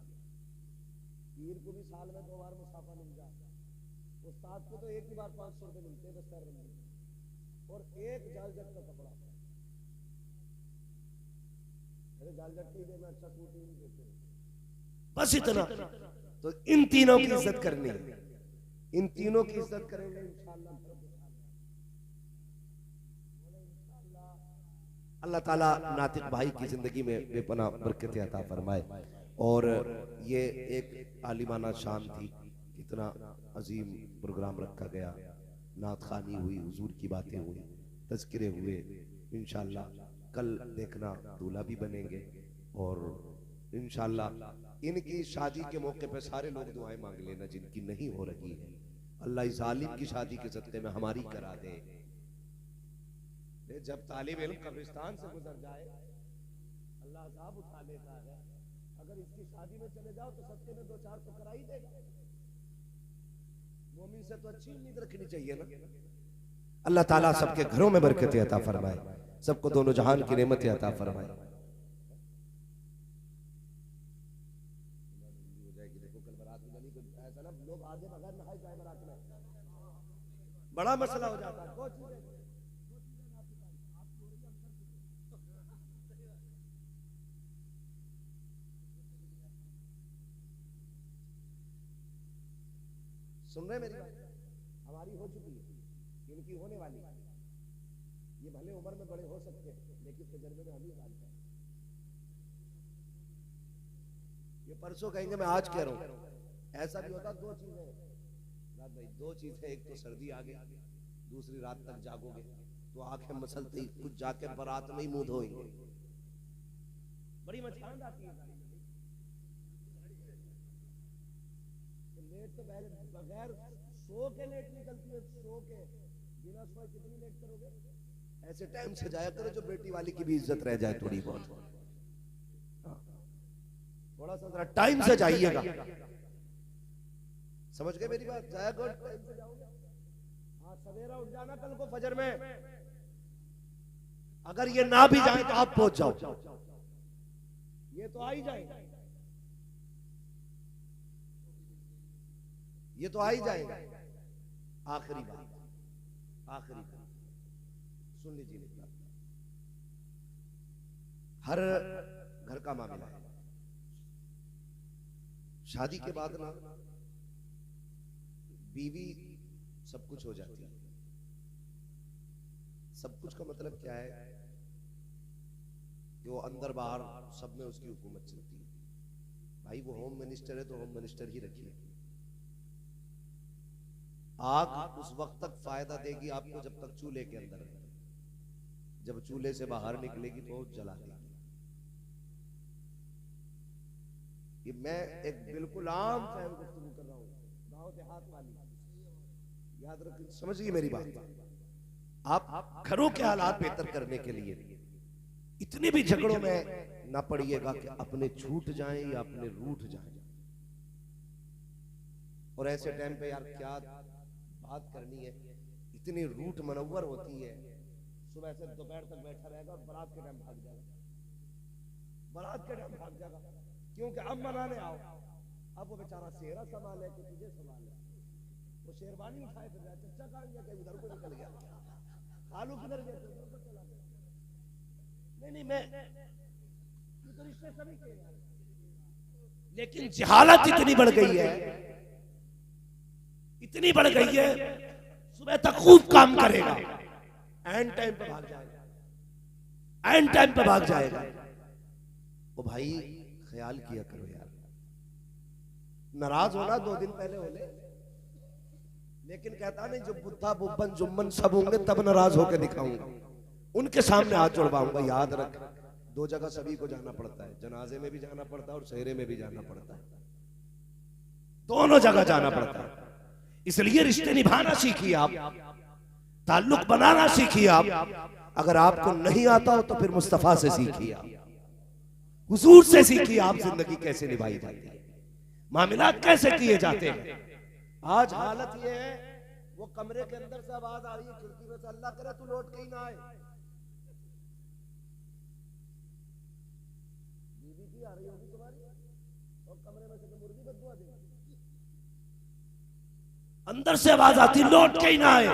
पीर को भी साल में 2 बार मुसाफा मिल जाए, उस्ताद को तो एक ही बार 500 रुपए मिलते हैं दस्तार में, और एक जालजट का कपड़ा। अरे जालजट ही देना, अच्छा सूट ही नहीं देते, बस इतना। तो इन तीनों की इज्जत करनी है, इन तीनों की इज्जत करेंगे इंशाअल्लाह। अल्लाह ताला नातिक भाई की जिंदगी में बेपनाह बरकत अता फरमाए। और ये एक आलिमाना शान थी, कितना अजीम प्रोग्राम रखा गया, नात खानी हुई, हुजूर की बातें हुई, तज़किरे हुए। इंशाअल्लाह कल देखना दूल्हा भी बनेंगे, और इंशाअल्लाह इनकी शादी के मौके पे सारे लोग दुआएं मांग लेना जिनकी नहीं हो रही है। अल्लाह इस आलिम की शादी के सदक़े में हमारी करा दे। जब तालिब इल्म कब्रिस्तान से गुजर जाए अल्लाह साहब उठा लेता है। अगर इसकी शादी में चले जाओ तो सदक़े में 2-4 तो करा ही देगा। मोमिन से तो अच्छी उम्मीद रखनी चाहिए ना। अल्लाह ताला सबके घरों में बरकत अता फरमाए, सबको दोनों जहान की नेमत अता फरमाए। लोग आगे बगैर नहाए जाए बारात में, बड़ा मसला हो जाता है। सुन रहे मेरी बात? हमारी हो चुकी है, इनकी होने वाली है। ये भले उम्र में बड़े हो सकते हैं, लेकिन तजर्बे में हम ही जानते हैं। ये परसों कहेंगे मैं आज कह रहा हूं। ऐसा भी होता 2 चीजें रात भाई, 2 चीजें, एक तो सर्दी आ गई, दूसरी रात तक जागोगे तो आंखें मसलते ही कुछ जाके बारात में ही मुंह धोएंगे। बड़ी मचान आती है। लेट तो बगैर सो के लेट निकलती है, सो के बिना सोए कितनी लेट करोगे? ऐसे टाइम से जाया करो जो बेटी वाली की भी इज्जत रह जाए थोड़ी बहुत। थोड़ा सा जरा टाइम से जाइएगा, समझ गए मेरी बात? जाया करो टाइम से जाओगे। हाँ, सवेरा उठ जाना कल को फजर में। अगर ये ना भी जाए तो आप पहुंच जाओ, ये तो आ ही जाएगा, ये तो आ ही जाएगा। आखिरी बात, आखिरी बात सुन लीजिए। हर घर का मामला है, शादी के बाद ना बीवी सब कुछ हो जाती है। सब कुछ का मतलब क्या है कि वो अंदर बाहर सब में उसकी हुकूमत चलती है। भाई वो होम मिनिस्टर है तो होम मिनिस्टर ही रखिए। आग उस वक्त तक फायदा देगी आपको जब तक चूल्हे के अंदर है, जब चूल्हे से बाहर निकलेगी तो जला देगी। ये मैं एक बिल्कुल आम फहम गुफ्तगू कर रहा हूँ, गाँव देहात वाली, याद रखिए, समझिए मेरी बात। आप घरों के हालात बेहतर करने के लिए इतने भी झगड़ों में ना पड़िएगा कि अपने छूट जाएं या अपने रूठ जाएं। और ऐसे टाइम पे यार क्या बात करनी है, इतनी रूठ मनव्वर होती है, सुबह से दोपहर तक बैठा रहेगा और बारात के टाइम भाग जाएगा, बारात के टाइम भाग जाएगा, क्योंकि अब मनाने आओ। अब वो बेचारा सेहरा संभाले कि तुझे संभाले, वो शेरवानी उठाए फिर रहा, चच्चा कहाँ गया, कहीं उधर को निकल गया, आलू किधर गया, उधर को चला गया। नहीं मैं ये तो रिश्ते सभी के, लेकिन जहालत इतनी बढ़ गई है, इतनी बढ़ गई है, सुबह तक खूब काम करेगा, एंड टाइम पे भाग जाएगा, एंड टाइम पे भाग जाएगा। ओ भाई ख्याल किया करो यार, नाराज होना 2 दिन पहले हो ले, लेकिन कहता नहीं जब बुद्धा बुब्बन जुम्मन सब होंगे तब नाराज होकर दिखाऊंगा, उनके सामने हाथ जोड़वाऊंगा। याद रख 2 जगह सभी को जाना पड़ता है, जनाजे में भी जाना पड़ता है और सहरे में भी जाना पड़ता है, दोनों जगह जाना पड़ता है। इसलिए रिश्ते निभाना सीखिए आप, ताल्लुक बनाना सीखिए आप। अगर आपको नहीं आता हो तो फिर मुस्तफा से सीखिए आप, हुजूर से सीखिए आप जिंदगी कैसे निभाई जाती है, मामलात कैसे किए जाते हैं। आज हालत ये है, वो कमरे के अंदर से आवाज आ रही है खिड़की में से, अल्लाह करे तू लौट के ही ना आए, बीवी की आ रही होगी तुम्हारी और कमरे में से मुर्गी बदबू देगी, अंदर से आवाज आती लौट के ही ना आए,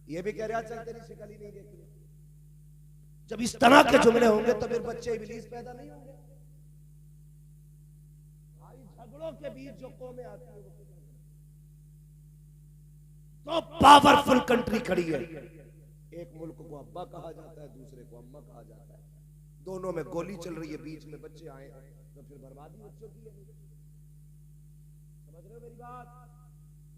ये भी कह रहा चल तेरी शिकल ही नहीं देखी। जब इस तरह के जुमले होंगे तो फिर बच्चे इब्लीस पैदा नहीं होंगे। झगड़ों के बीच जो कौमें आती है वो तो पावरफुल कंट्री खड़ी है, एक मुल्क को अब्बा कहा जाता है, दूसरे को अम्मा कहा जाता है, दोनों में गोली चल रही है, बीच में बच्चे आए तो फिर बर्बादी बच्चों की है। समझ रहे हो मेरी बात?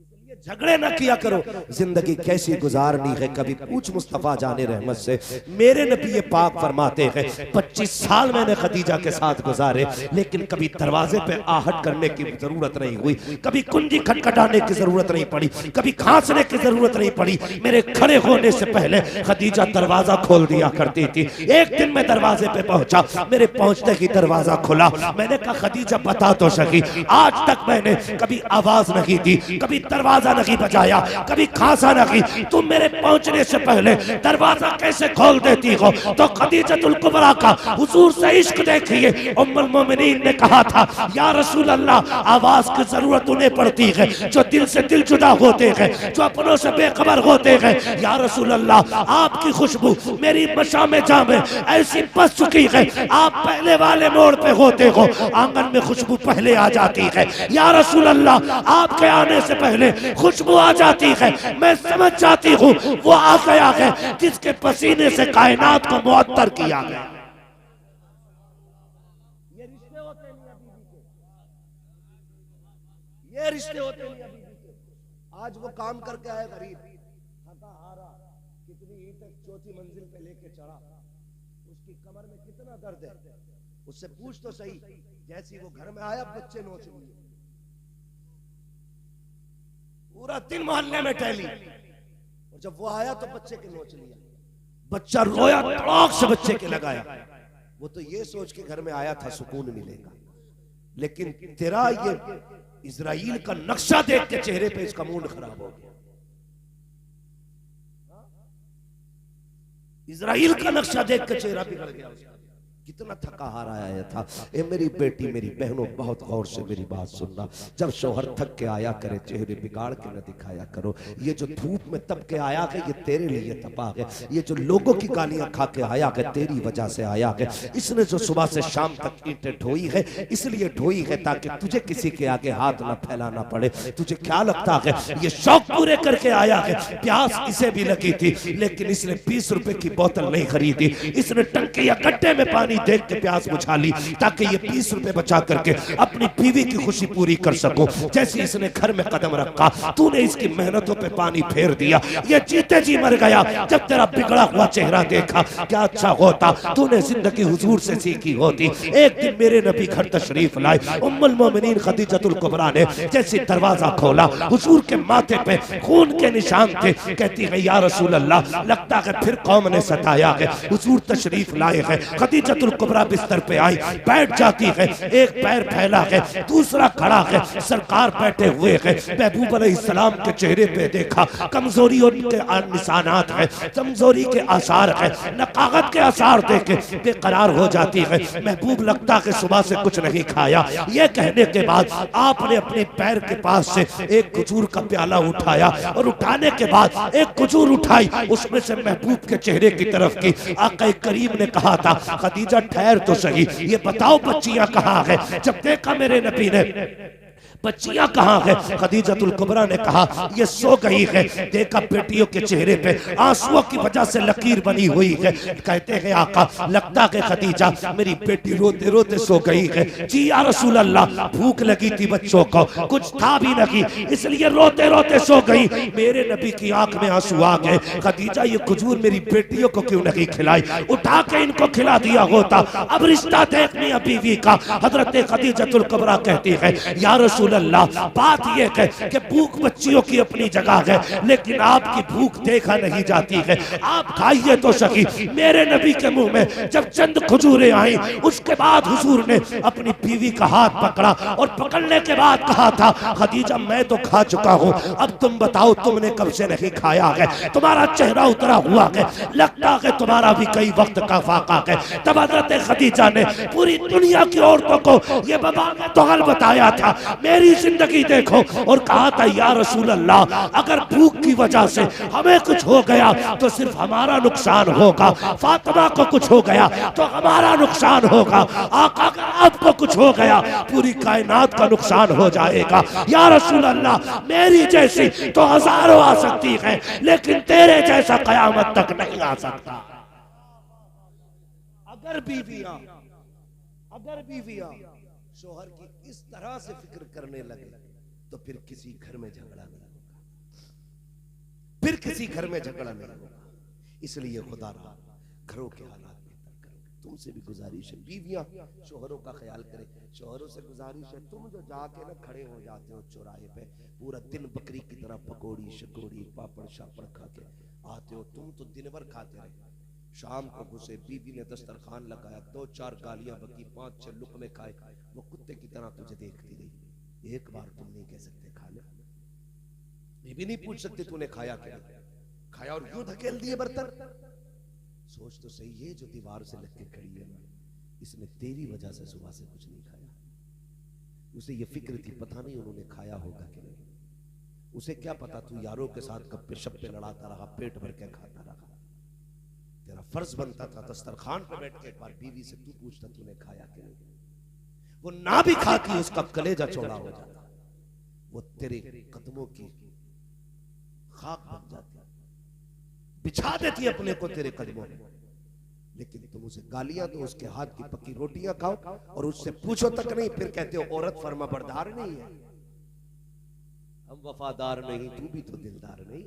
इसलिए झगड़े ना किया करो। जिंदगी कैसी गुजारनी है कभी पूछ मुस्तफा जाने रहमत से। मेरे नबी पाक फरमाते हैं 25 साल मैंने खदीजा के साथ गुजारे, लेकिन कभी दरवाजे पे आहट करने की जरूरत नहीं हुई, कभी कुंजी खटखटाने की जरूरत नहीं पड़ी, कभी खांसने की जरूरत नहीं पड़ी। मेरे खड़े होने से पहले खदीजा दरवाजा खोल दिया करती थी। एक दिन मैं दरवाजे पे पहुंचा, मेरे पहुंचते ही दरवाजा खुला। मैंने कहा खदीजा बता तो सकी, आज तक मैंने कभी आवाज नहीं दी, कभी दरवाजा नहीं बजाया, कभी खांसा नहीं, तुम मेरे पहुंचने से पहले दरवाजा कैसे खोल देती हो? तो खदीजतुल कुबरा का हुजूर से इश्क देखिए। उम्मुल मोमिनीन ने कहा था या रसूल अल्लाह, आवाज की जरूरत उन्हें पड़ती है जो दिल से दिल जुदा होते हैं, जो अपनों से बेखबर होते हैं। या रसूल अल्लाह, आपकी खुशबू मेरी मशा में जामे ऐसी बस चुकी है, आप पहले वाले मोड़ पे होते हो, आंगन में खुशबू पहले आ जाती है। या रसूल अल्लाह, आपके आने से पहले खुशबू आ जाती है, मैं समझ जाती हूँ वो आ गया है जिसके पसीने से कायनात को मुअत्तर किया गया। ये रिश्ते होते हैं मियां बीवी के, ये रिश्ते होते हैं मियां बीवी के। आज वो काम करके आए गरीब, थका हारा, कितनी ईंटें 4थी मंजिल पे लेके चढ़ा, उसकी कमर में कितना दर्द है, उससे पूछ तो सही। जैसी वो घर में आया बच्चे नोच लिए, पूरा दिन मोहल्ले में टहली, और जब वो आया तो बच्चे के नोच लिया। बच्चा रोया, तड़ाक से बच्चे के लगाया। वो तो ये सोच के घर में आया था सुकून मिलेगा, लेकिन तेरा ये इजराइल का नक्शा देख के चेहरे पे इसका मूड खराब हो गया। इजराइल का नक्शा देख के चेहरा बिगड़ गया उसका। कितना थका हारा आया था। ए मेरी बेटी, मेरी बहनों, बहुत गौर से मेरी बात सुनना। जब शौहर थक के आया करे, चेहरे बिगाड़ के न दिखाया करो। ये जो धूप में तप के आया है, ये तेरे लिए तपा है। ये जो लोगों की गालियां खा के आया है, तेरी वजह से आया है। इसने जो सुबह से शाम तक ईंटें ढोई है, इसलिए ढोई है ताकि तुझे किसी के आगे हाथ न फैलाना पड़े। तुझे क्या लगता है ये शौक पूरे करके आया है? प्यास इसे भी लगी थी, लेकिन इसने 20 रुपए की बोतल नहीं खरीदी। इसने टंकी या गड्ढे में पानी देख के प्यास बुझा ली ताकि ये 20 रुपए बचा करके अपनी बीवी की खुशी पूरी कर सको। जैसे इसने घर में कदम रखा, तूने इसकी मेहनतों पे पानी फेर दिया। ये जीते जी मर गया। जब तेरा बिगड़ा हुआ चेहरा देखा, क्या अच्छा होता तूने जिंदगी हुजूर से सीखी होती। एक दिन मेरे नबी घर तशरीफ लाए। उम्मुल मोमिनीन खदीजतुल कुबरा ने जैसे दरवाजा खोला, हुजूर के माथे पे खून के निशान थे। कहती है या रसूल अल्लाह, लगता है फिर कौम ने सताया है। हुजूर तशरीफ लाए हैं। खदीजतुल कुबरा बिस्तर पे आई, बैठ जाती है। एक पैर फैला है, दूसरा खड़ा है। सरकार बैठे हुए हैं। महबूब अलैहिस्सलाम के चेहरे पे देखा, कमजोरी उनके निशानात है, कमजोरी के आसार है, नकागत के आसार देखे बेकरार हो जाती है। महबूब लगता है सुबह से कुछ नहीं खाया। ये कहने के बाद आपने अपने पैर के पास से एक खजूर का प्याला उठाया, और उठाने के बाद एक खजूर उठाई, उसमें से महबूब के चेहरे की तरफ की। आका करीम ने कहा था खदीजा खदीजा ठहर तो सही, ये बताओ बच्चियां कहाँ है? जब देखा मेरे नबी ने बच्चियां कहाँ है, खदीजतुल कुबरा ने कहा ये सो गई है। देखा बेटियों के चेहरे पे आंसुओं की वजह से लकीर बनी हुई है। कहते हैं आका लगता है खदीजा मेरी बेटी रोते रोते सो गई है। जी या रसूल अल्लाह, भूख लगी थी बच्चों को, कुछ था भी नहीं इसलिए रोते रोते सो गई। मेरे नबी की आंख में आंसू आ गए। खदीजा ये खजूर मेरी बेटियों को क्यों नहीं खिलाई, उठा के इनको खिला दिया होता। अब रिश्ता देख मियां बीवी का। हजरत खदीजतुल कुबरा कहती है या रसूल अल्लाह, बात यह है कि भूख बच्चियों की अपनी जगह है लेकिन आपकी भूख देखा नहीं जाती है, आप खाइए तो सही। मेरे नबी के मुंह में जब चंद खजूरें आई उसके बाद हुजूर ने अपनी बीवी का हाथ पकड़ा और पकड़ने के बाद कहा था खदीजा मैं तो खा चुका हूं, अब तुम बताओ तुमने कब से नहीं खाया है? तुम्हारा चेहरा उतरा हुआ है, लगता है तुम्हारा भी कई वक्त का फाका है। तब हजरत खदीजा ने पूरी दुनिया की औरतों को यह बबा तो हल बताया था, मेरी जिंदगी देखो, और कहा था या रसूल अल्लाह अगर भूख की वजह से हमें कुछ हो गया तो सिर्फ हमारा नुकसान होगा, फातिमा को कुछ हो गया तो हमारा नुकसान होगा, आका अगर आपको कुछ हो गया पूरी कायनात का नुकसान हो जाएगा। या रसूल अल्लाह मेरी जैसी तो हजारों आ सकती है लेकिन तेरे जैसा कयामत तक नहीं आ सकता। अगर बीवियां शोहर की इस तरह से फिक्र करने लगे तो फिर किसी घर में झगड़ा नहीं होगा, फिर किसी घर में झगड़ा नहीं होगा। इसलिए खुदा रहा घरों के हालात बेहतर करो। तुमसे भी गुजारिश है बीवियां शोहरों का ख्याल करें। शोहरों से गुजारिश है तुम जो जाके ना खड़े हो जाते हो चौराहे पे पूरा दिन बकरी की तरह पकौड़ी शकौड़ी पापड़ शापड़ खा के आते हो, तुम तो दिन भर खाते रहे। शाम को घुसे बीवी ने दस्तरखान लगाया, 2-4 गालियां बकी, 5-6 लुकमे खाए, वो कुत्ते की तरह तुझे देखती रही। एक बार तुम नहीं कह सकते खा ले, बीवी नहीं पूछ सकती तूने खाया क्या, खाया और यूं धकेल दिए बर्तन। सोच तो सही है जो दीवार से लग के खड़ी है इसने तेरी वजह से सुबह से कुछ नहीं खाया। उसे ये फिक्र थी पता नहीं उन्होंने खाया होगा कि नहीं, उसे क्या पता तू यारों के साथ गप्पे शप्पे लड़ाता रहा, पेट भर के खाता रहा। तेरा फर्ज बनता था दस्तरखान पे बैठ के एक बार बीवी से तू पूछता तूने खाया कि नहीं। वो ना भी खाती उसका कलेजा चौड़ा हो जाता, वो तेरे कदमों की खाक बन जाती, बिछा देती अपने को तेरे कदमों में। लेकिन तुम उसे गालियां दो, उसके हाथ की पक्की रोटियां खाओ और उससे पूछो तक नहीं, फिर कहते हो औरत फर्मा बरदार नहीं है, हम वफादार नहीं, तू भी तो दिलदार नहीं।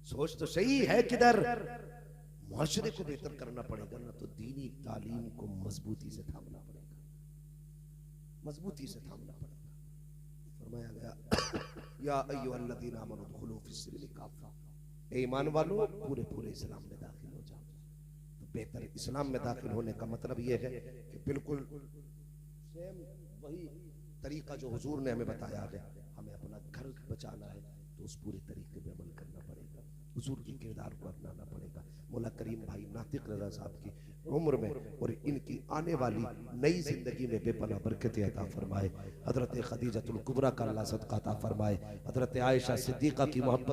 सोच तो सही है किधर मुआशरे को बेहतर करना पड़ेगा ना तो दीनी तालीम को मजबूती से थामना पड़ेगा, मजबूती से थामना पड़ेगा। फरमाया गया या अय्युहल्लज़ीना आमनू दुखुलू फिस्सिल्मी काफ़ा, ए ईमान वालों पूरे पूरे इस्लाम में दाखिल हो जाओ। तो बेहतर इस्लाम में दाखिल होने का मतलब यह है कि बिल्कुल सेम वही तरीका जो हुजूर ने हमें बताया है, हमें अपना घर बचाना है तो उस पूरे तरीके पे अमल करना पड़ेगा, हुजूर के किरदार को अपनाना पड़ेगा। मौला करीम भाई नातिक रज़ा साहब की उम्र में और इनकी आने वाली नई जिंदगी में बेपनाह बरकत अता फरमाए। हजरत खदीजतुल कुबरा का अल्लाह सदका अता फरमाए। हजरत आयशा सिद्दीका की मोहब्बत